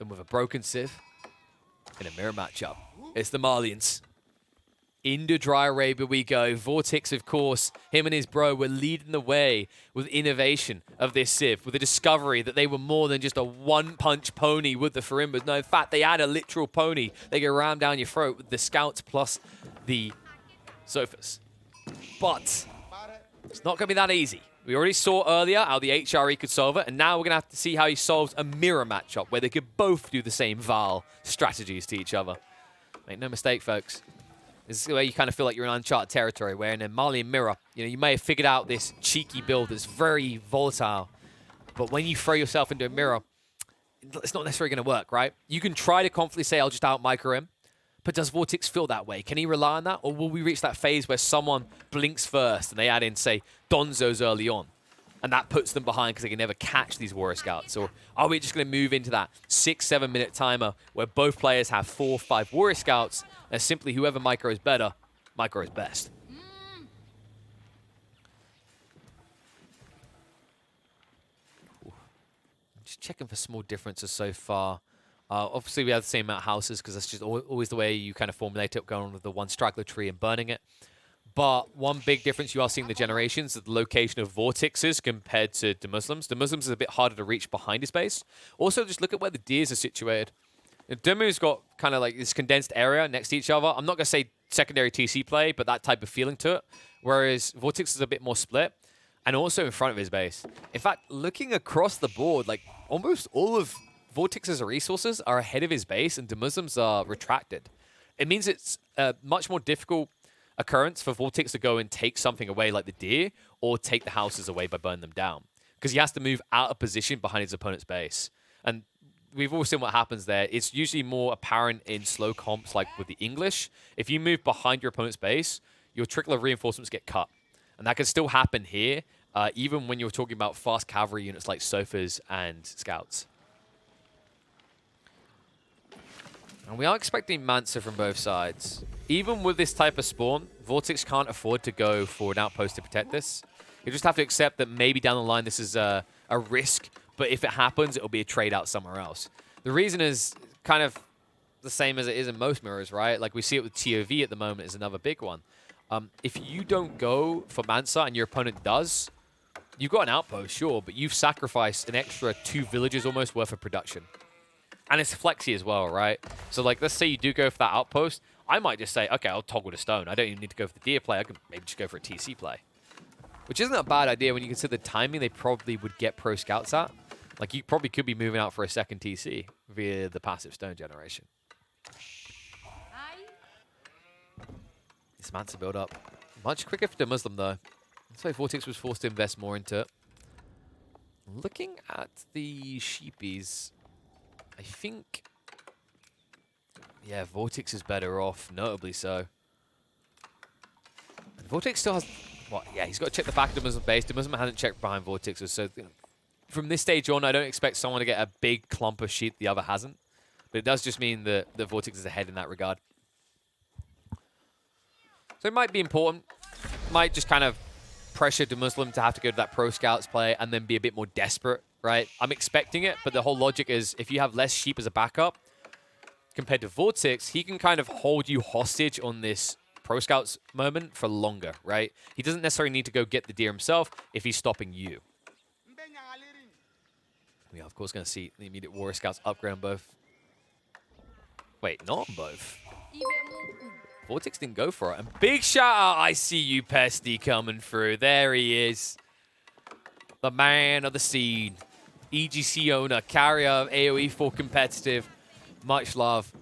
them with a broken Civ in a mirror matchup. It's the Malians. Into Dry Arabia we go. Vortex, of course, him and his bro were leading the way with innovation of this Civ, with the discovery that they were more than just a one-punch pony with the Farimbas. No, in fact, they had a literal pony. They could ram down your throat with the scouts plus the sofas. But it's not going to be that easy. We already saw earlier how the HRE could solve it, and now we're going to have to see how he solves a mirror matchup where they could both do the same Val strategies to each other. Make no mistake, folks. This is where you kind of feel like you're in uncharted territory, where in a Malian mirror, you may have figured out this cheeky build that's very volatile, but when you throw yourself into a mirror, it's not necessarily going to work, right? You can try to confidently say, I'll just out-micro him, but does Vortex feel that way? Can he rely on that, or will we reach that phase where someone blinks first and they add in, say, Donzos early on, and that puts them behind because they can never catch these Warrior Scouts? Or are we just going to move into that 6-7 minute timer where both players have 4 or 5 Warrior Scouts, and simply whoever micro is better, micro is best? Just checking for small differences so far. Obviously, we have the same amount of houses because that's just always the way you kind of formulate it, going with the one straggler tree and burning it. But one big difference you are seeing the generations is the location of Vortexes compared to the Muslims. The Muslims is a bit harder to reach behind his base. Also, just look at where the deers are situated. Demu's got kind of like this condensed area next to each other. I'm not going to say secondary TC play, but that type of feeling to it. Whereas Vortex is a bit more split, and also in front of his base. In fact, looking across the board, like almost all of Vortex's resources are ahead of his base, and the Muslims are retracted. It means it's a much more difficult occurrence for Vortex to go and take something away like the deer, or take the houses away by burning them down. Because he has to move out of position behind his opponent's base. And we've all seen what happens there. It's usually more apparent in slow comps like with the English. If you move behind your opponent's base, your trickle of reinforcements get cut. And that can still happen here, even when you're talking about fast cavalry units like Sofas and Scouts. And we are expecting Mansa from both sides. Even with this type of spawn, Vortex can't afford to go for an outpost to protect this. You just have to accept that maybe down the line this is a risk, but if it happens, it'll be a trade out somewhere else. The reason is kind of the same as it is in most mirrors, right? Like we see it with TOV at the moment is another big one. If you don't go for Mansa and your opponent does, you've got an outpost, sure, but you've sacrificed an extra 2 villages almost worth of production. And it's flexy as well, right? So like, let's say you do go for that outpost. I might just say, okay, I'll toggle to stone. I don't even need to go for the deer play. I can maybe just go for a TC play. Which isn't a bad idea when you consider the timing they probably would get pro scouts at. Like, you probably could be moving out for a second TC via the passive stone generation. This Mansa build up. Much quicker for the Muslim, though. That's why Vortex was forced to invest more into it. Looking at the sheepies, I think, yeah, Vortex is better off, notably so. And Vortex still has, what? Yeah, he's got to check the back of the Muslim base. The Muslim hasn't checked behind Vortex, so from this stage on, I don't expect someone to get a big clump of sheep the other hasn't. But it does just mean that the Vortex is ahead in that regard. So it might be important. Might just kind of pressure the Muslim to have to go to that pro scouts play and then be a bit more desperate, right? I'm expecting it, but the whole logic is if you have less sheep as a backup compared to Vortex, he can kind of hold you hostage on this pro scouts moment for longer, right? He doesn't necessarily need to go get the deer himself if he's stopping you. We are, of course, going to see the immediate Warrior Scouts upgrade on both. Wait, not on both. Vortex didn't go for it. And big shout out, I see you, Pesty, coming through. There he is. The man of the scene. EGC owner, carrier of AoE for competitive. Much love.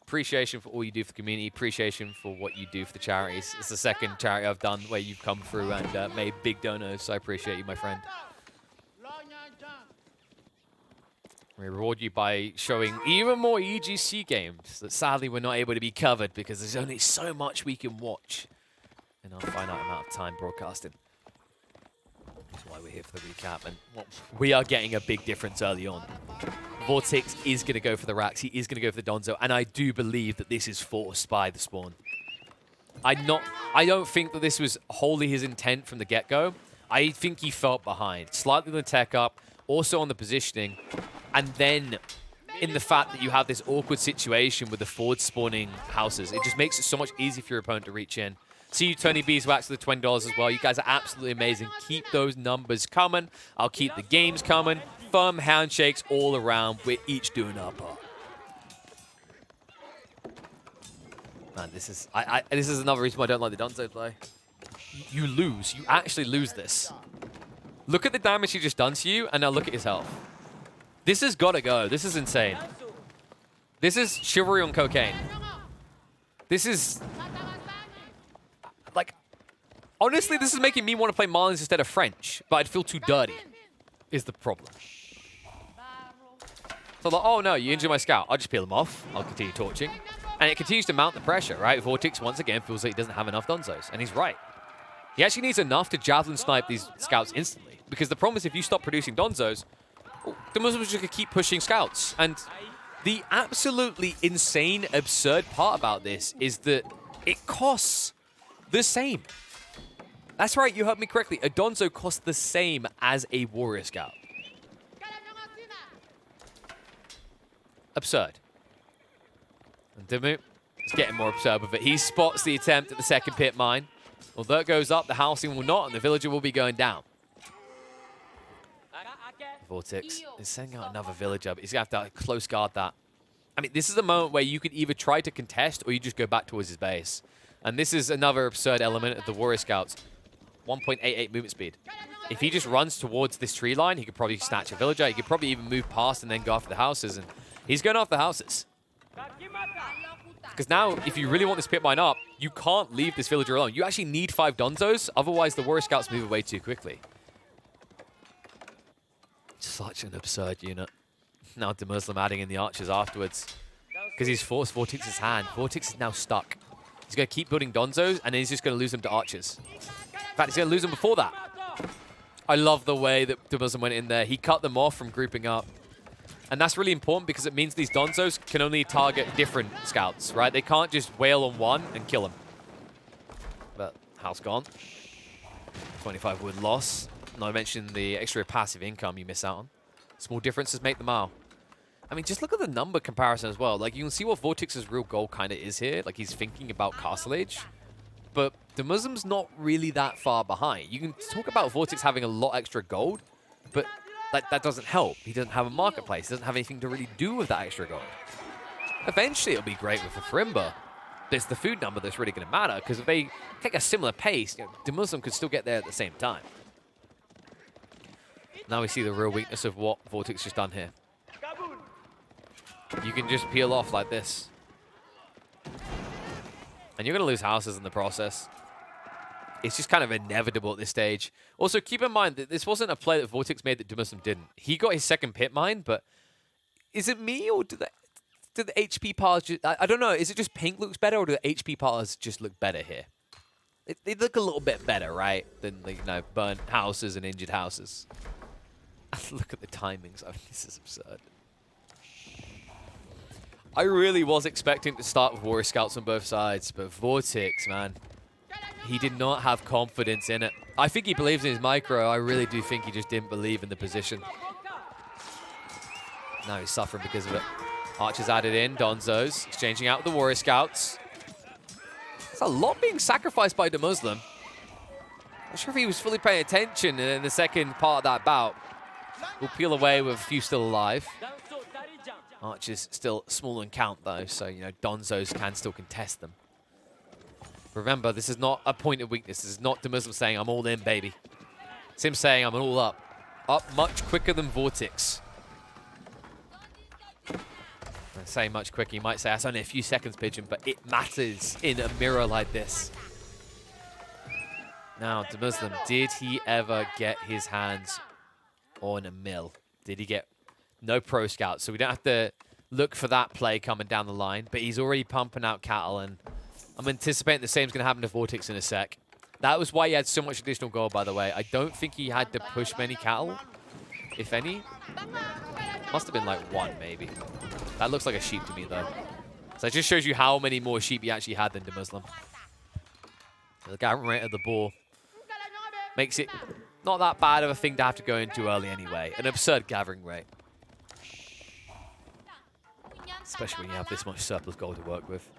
Appreciation for all you do for the community. Appreciation for what you do for the charities. It's the second charity I've done where you've come through and made big donos, so I appreciate you, my friend. We reward you by showing even more EGC games that sadly we're not able to be covered because there's only so much we can watch in our finite amount of time broadcasting. That's why we're here for the recap, and we are getting a big difference early on. Vortex is going to go for the racks, he is going to go for the Donzo, and I do believe that this is forced by the spawn. I don't think that this was wholly his intent from the get-go. I think he felt behind. Slightly on the tech up, also on the positioning. And then in the fact that you have this awkward situation with the forward spawning houses. It just makes it so much easier for your opponent to reach in. See you, Tony Beeswax, for the $20 as well. You guys are absolutely amazing. Keep those numbers coming. I'll keep the games coming. Firm handshakes all around. We're each doing our part. Man, this is this is another reason why I don't like the Dunzo play. You lose. You actually lose this. Look at the damage he just done to you, and now look at his health. This has got to go. This is insane. This is chivalry on cocaine. This is... Like, honestly, this is making me want to play Malians instead of French, but I'd feel too dirty, is the problem. So like, oh no, you injured my scout. I'll just peel him off. I'll continue torching. And it continues to mount the pressure, right? Vortex, once again, feels like he doesn't have enough Donzos. And he's right. He actually needs enough to javelin snipe these scouts instantly. Because the problem is if you stop producing Donzos, the Muslims are just going to keep pushing scouts. And the absolutely insane, absurd part about this is that it costs the same. That's right, you heard me correctly. A Donzo costs the same as a Warrior Scout. Absurd. And Dimu is getting more absurd with it. He spots the attempt at the second pit mine. Although it goes up, the housing will not, and the villager will be going down. Vortex is sending out another villager, but he's going to have to close guard that. I mean, this is a moment where you could either try to contest or you just go back towards his base. And this is another absurd element of the Warrior Scouts. 1.88 movement speed. If he just runs towards this tree line, he could probably snatch a villager. He could probably even move past and then go after the houses. And he's going after the houses. Because now, if you really want this pit mine up, you can't leave this villager alone. You actually need 5 Donzos. Otherwise, the Warrior Scouts move away too quickly. Such an absurd unit. Now the Muslim adding in the archers afterwards. Because he's forced Vortex's hand. Vortex is now stuck. He's going to keep building Donzos, and then he's just going to lose them to archers. In fact, he's going to lose them before that. I love the way that the Muslim went in there. He cut them off from grouping up. And that's really important because it means these Donzos can only target different scouts, right? They can't just wail on one and kill him. But house gone. 25 wood loss. Not to mention the extra passive income you miss out on. Small differences make the mile. I mean, just look at the number comparison as well. Like, you can see what Vortex's real goal kind of is here. Like, he's thinking about Castle Age. But the Muslim's not really that far behind. You can talk about Vortex having a lot extra gold, but that doesn't help. He doesn't have a marketplace. He doesn't have anything to really do with that extra gold. Eventually, it'll be great with the Farimba. But it's the food number that's really going to matter, because if they take a similar pace, you know, the Muslim could still get there at the same time. Now we see the real weakness of what Vortex just done here. You can just peel off like this. And you're going to lose houses in the process. It's just kind of inevitable at this stage. Also, keep in mind that this wasn't a play that Vortex made that Dumuslim didn't. He got his second pit mine, but is it me or do the HP bars just... I don't know. Is it just pink looks better or do the HP bars just look better here? They look a little bit better, right? Than, like, you know, burnt houses and injured houses. Look at the timings. I mean, this is absurd. I really was expecting to start with Warrior Scouts on both sides, but Vortex, man, he did not have confidence in it. I think he believes in his micro. I really do think he just didn't believe in the position. Now he's suffering because of it. Archers added in, Donzos, exchanging out with the Warrior Scouts. There's a lot being sacrificed by the Muslim. Not sure if he was fully paying attention in the second part of that bout. We'll peel away with a few still alive. Archers still small in count, though, so, you know, Donzos can still contest them. Remember, this is not a point of weakness. This is not the Muslim saying, I'm all in, baby. It's him saying, I'm all up. Up much quicker than Vortex. I say much quicker. You might say, that's only a few seconds, Pigeon, but it matters in a mirror like this. Now, the Muslim, did he ever get his hands on a mill? Did he get... No pro scouts, so we don't have to look for that play coming down the line. But he's already pumping out cattle, and I'm anticipating the same is going to happen to Vortex in a sec. That was why he had so much additional gold, by the way. I don't think he had to push many cattle, if any. Must have been like one, maybe. That looks like a sheep to me, though. So it just shows you how many more sheep he actually had than the Muslim. The gathering rate of the boar makes it not that bad of a thing to have to go into early anyway. An absurd gathering rate. Especially when you have this much surplus gold to work with.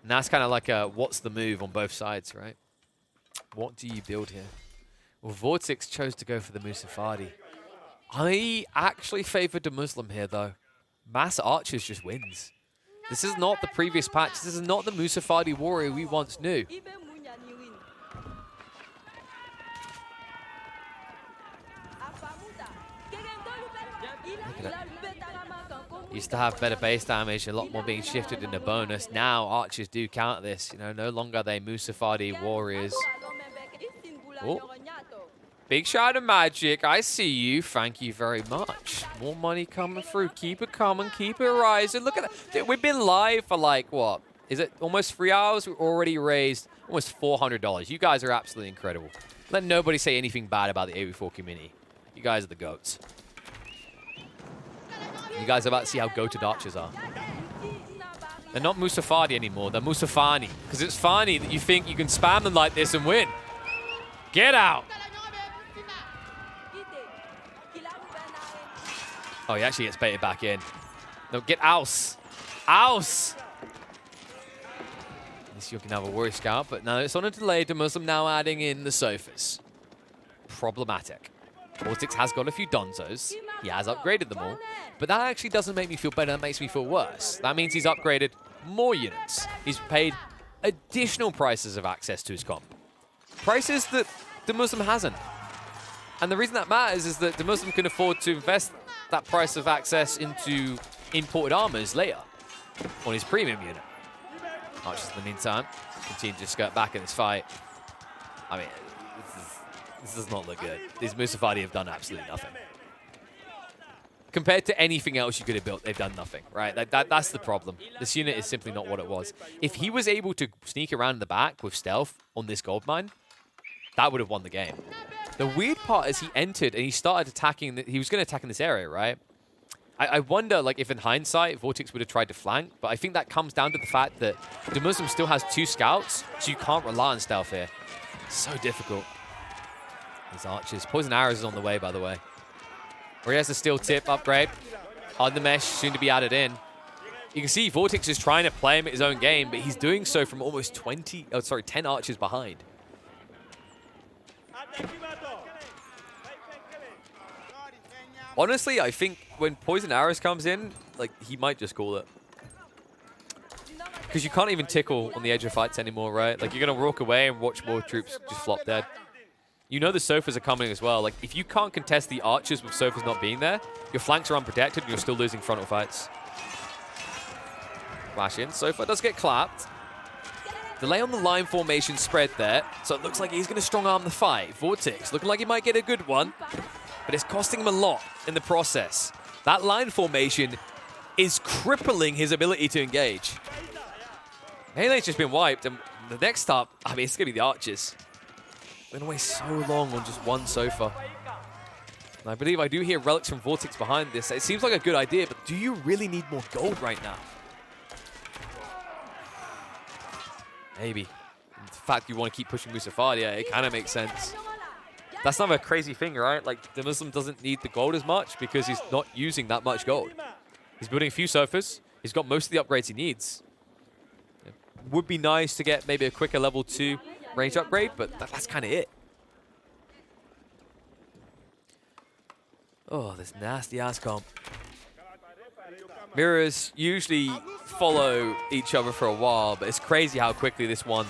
And that's kind of like a what's the move on both sides, right? What do you build here? Well, Vortex chose to go for the Musafadi. I actually favoured the Muslim here, though. Mass Archers just wins. This is not the previous patch. This is not the Musafadi warrior we once knew. Used to have better base damage, a lot more being shifted into bonus. Now Archers do counter this. You know, no longer are they Musafadi warriors. Oh. Big shot of magic. I see you. Thank you very much. More money coming through. Keep it coming. Keep it rising. Look at that. Dude, we've been live for like, what? Is it almost 3 hours? We've already raised almost $400. You guys are absolutely incredible. Let nobody say anything bad about the AV4 community. You guys are the goats. You guys are about to see how goated archers are. They're not Musafadi anymore. They're Musafani. Because it's funny that you think you can spam them like this and win. Get out. Oh, he actually gets baited back in. No, get Aus. Aus! At least you can have a warrior scout, but now it's on a delay. The Muslim now adding in the sofas. Problematic. Vortex has got a few Donzos. He has upgraded them all. But that actually doesn't make me feel better. That makes me feel worse. That means he's upgraded more units. He's paid additional prices of access to his comp. Prices that the Muslim hasn't. And the reason that matters is that the Muslim can afford to invest that price of access into imported armors later on his premium unit. Archers in the meantime continue to skirt back in this fight. I mean, this does not look good. These Musafadi have done absolutely nothing. Compared to anything else you could have built, they've done nothing, right? That's the problem. This unit is simply not what it was. If he was able to sneak around in the back with stealth on this gold mine, that would have won the game. The weird part is he entered and he started attacking. He was going to attack in this area, right? I wonder, like, if in hindsight, Vortex would have tried to flank. But I think that comes down to the fact that the Muslim still has 2 scouts, so you can't rely on stealth here. So difficult. These archers. Poison arrows is on the way, by the way. Or he has a steel tip upgrade. On the mesh, soon to be added in. You can see Vortex is trying to play him at his own game, but he's doing so from almost 10 archers behind. Honestly, I think when Poison Arrows comes in, like, he might just call it. Because you can't even tickle on the edge of fights anymore, right? Like, you're going to walk away and watch more troops just flop dead. You know the sofas are coming as well. Like, if you can't contest the archers with sofas not being there, your flanks are unprotected and you're still losing frontal fights. Flash in. Sofa does get clapped. Delay on the line formation spread there, so it looks like he's going to strong-arm the fight. Vortex looking like he might get a good one, but it's costing him a lot in the process. That line formation is crippling his ability to engage. Melee's just been wiped, and the next up, I mean, it's going to be the archers. Been away so long on just one sofa. And I believe I do hear relics from Vortex behind this. It seems like a good idea, but do you really need more gold right now? Maybe. In fact, you want to keep pushing Musafadi, it kind of makes sense. That's not a crazy thing, right? Like, the Muslim doesn't need the gold as much because he's not using that much gold. He's building a few sofas. He's got most of the upgrades he needs. It would be nice to get maybe a quicker level 2 range upgrade, but that's kind of it. Oh, this nasty-ass comp. Mirrors usually follow each other for a while, but it's crazy how quickly this one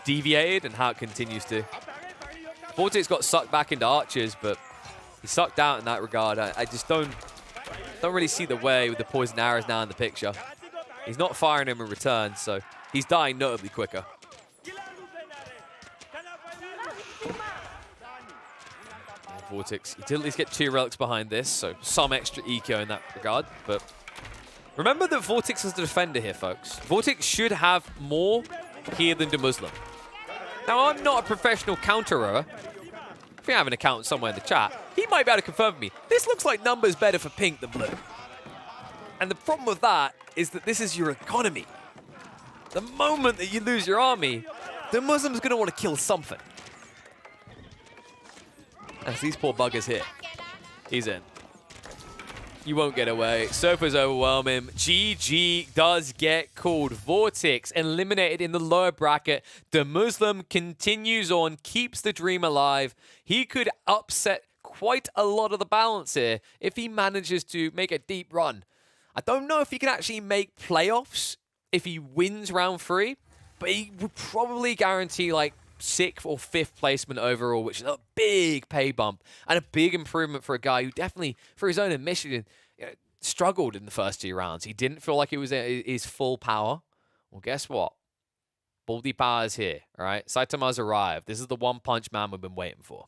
deviated and how it continues to. Vortex got sucked back into archers, but he sucked out in that regard. I just don't really see the way with the poison arrows now in the picture. He's not firing them in return, so he's dying notably quicker. Vortex, he did at least get 2 relics behind this, so some extra eco in that regard, but remember that Vortex is the defender here, folks. Vortex should have more here than the Muslim. Now, I'm not a professional counterer. If you have an account somewhere in the chat, he might be able to confirm for me. This looks like numbers better for pink than blue. And the problem with that is that this is your economy. The moment that you lose your army, the Muslim's going to want to kill something. As these poor buggers here. He's in. You won't get away. Sofa's overwhelming. GG does get called. Vortex eliminated in the lower bracket. The Muslim continues on, keeps the dream alive. He could upset quite a lot of the balance here if he manages to make a deep run. I don't know if he can actually make playoffs if he wins round 3, but he would probably guarantee like 6th or 5th placement overall, which is a big pay bump and a big improvement for a guy who definitely, for his own admission, struggled in the first 2 rounds. He didn't feel like it was his full power. Well, guess what? Baldy Power is here, all right? Saitama's arrived. This is the one-punch man we've been waiting for.